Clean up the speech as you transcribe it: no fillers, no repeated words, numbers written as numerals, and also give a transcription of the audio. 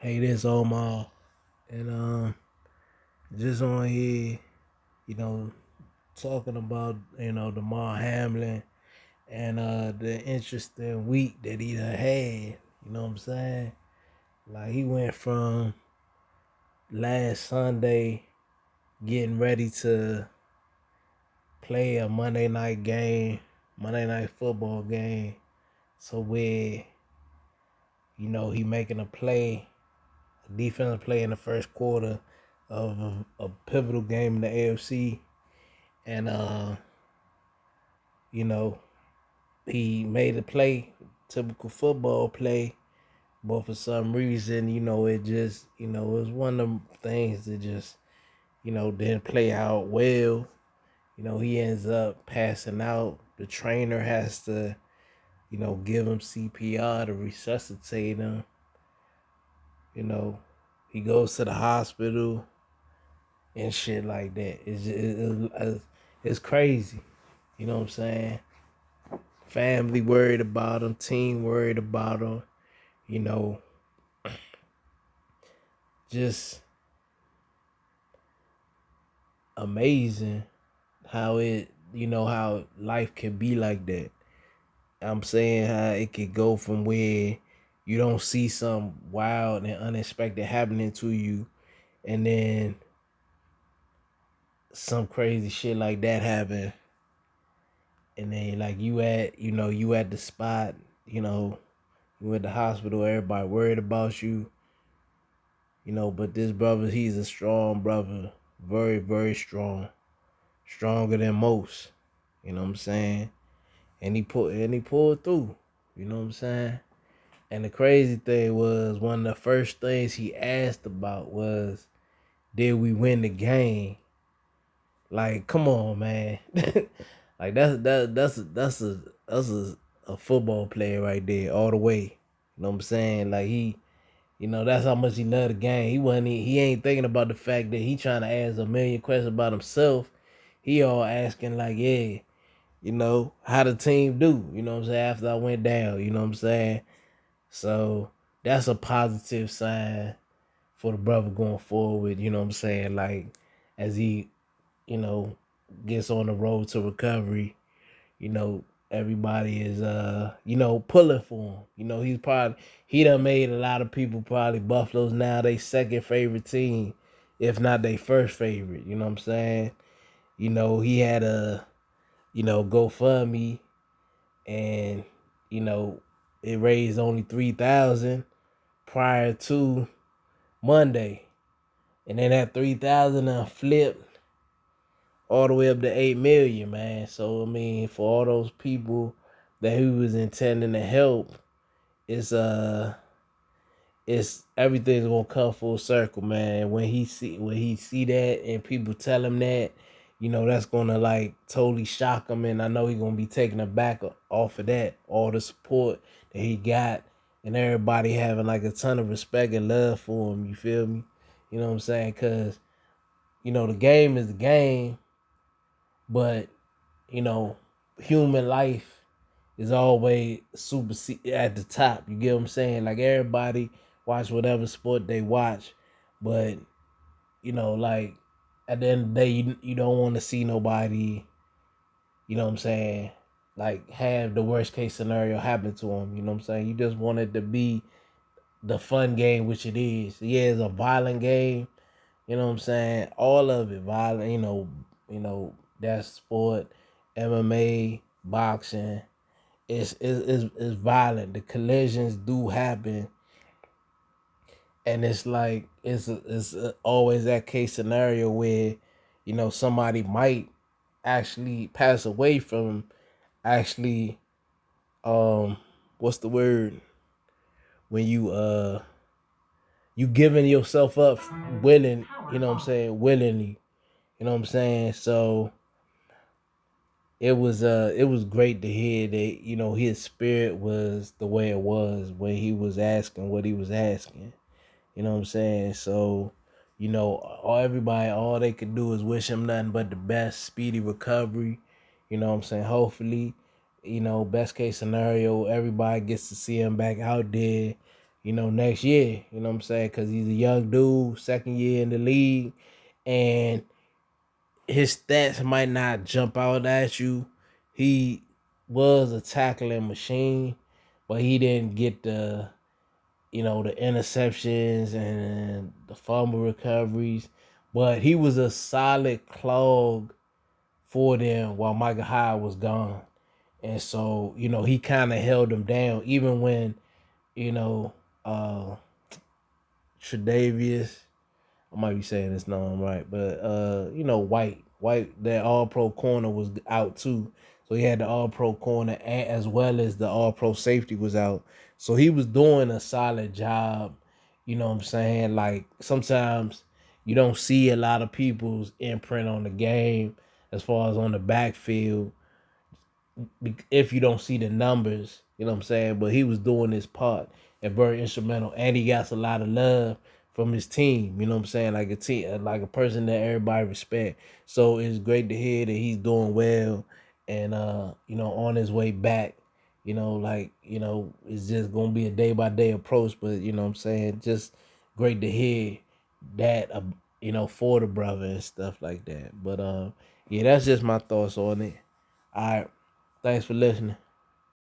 Hey, this Omar, and just on here, you know, talking about Damar Hamlin and the interesting week that he done had. You know what I'm saying? Like he went from last Sunday getting ready to play a Monday night football game, so where he making a defensive play in the first quarter of a pivotal game in the AFC. And you know, he made a play, typical football play, but for some reason, it was one of them things that just, didn't play out well. He ends up passing out. The trainer has to, give him CPR to resuscitate him. You know, he goes to the hospital and shit like that. It's crazy. You know what I'm saying? Family worried about him, team worried about him, you know, just amazing how life can be like that. I'm saying how it could go from where you don't see some wild and unexpected happening to you, and then some crazy shit like that happen, and then like you at the spot, you at the hospital, everybody worried about you. But this brother, he's a strong brother. Very, very strong. Stronger than most. You know what I'm saying? And he pulled through. You know what I'm saying? And the crazy thing was one of the first things he asked about was, did we win the game? Like, come on, man. Like that's a football player right there, all the way. You know what I'm saying? Like that's how much he loved the game. He ain't thinking about the fact that he trying to ask a million questions about himself. He all asking like, yeah, how the team do, what I'm saying, after I went down, you know what I'm saying? So that's a positive sign for the brother going forward, you know what I'm saying? Like as he, you know, gets on the road to recovery, you know, everybody is pulling for him. He done made a lot of people, probably Buffalo's now they second favorite team, if not their first favorite, you know what I'm saying? He had a GoFundMe, and you know it raised only 3,000 prior to Monday, and then that 3,000 flipped all the way up to 8 million, man. So I mean, for all those people that he was intending to help, it's it's everything's gonna come full circle, man. When he see that and people tell him that, that's gonna like totally shock him, and I know he's gonna be taken aback off of that, all the support that he got, and everybody having like a ton of respect and love for him. You feel me? You know what I'm saying? Cause the game is the game, but you know, human life is always super at the top. You get what I'm saying? Like everybody watch whatever sport they watch, but like at the end of the day, you don't want to see nobody, you know what I'm saying, like have the worst case scenario happen to them. You know what I'm saying? You just want it to be the fun game, which it is. Yeah, it's a violent game. You know what I'm saying? All of it violent. That sport, MMA, boxing. It's violent. The collisions do happen, and it's like it's always that case scenario where somebody might actually pass away from actually what's the word, when you giving yourself up willing, willingly, you know what I'm saying? So it was great to hear that his spirit was the way it was when he was asking what he was asking. You know what I'm saying? So, all they could do is wish him nothing but the best, speedy recovery. You know what I'm saying? Hopefully, best case scenario, everybody gets to see him back out there next year. You know what I'm saying? Because he's a young dude, second year in the league, and his stats might not jump out at you. He was a tackling machine, but he didn't get the interceptions and the fumble recoveries. But he was a solid clog for them while Michael Hyde was gone. And so, he kind of held them down, even when, you know, uh Tre'Davious, I might be saying this name right, but White, that all pro corner was out too. So he had the all pro corner as well as the all pro safety was out. So he was doing a solid job. You know what I'm saying? Like sometimes you don't see a lot of people's imprint on the game as far as on the backfield if you don't see the numbers, you know what I'm saying? But he was doing his part and very instrumental, and he got a lot of love from his team. You know what I'm saying? Like a team, like a person that everybody respect. So it's great to hear that he's doing well, and on his way back. It's just gonna be a day by day approach. But you know what I'm saying? Just great to hear that. For the brother and stuff like that. But yeah, that's just my thoughts on it. All right. Thanks for listening.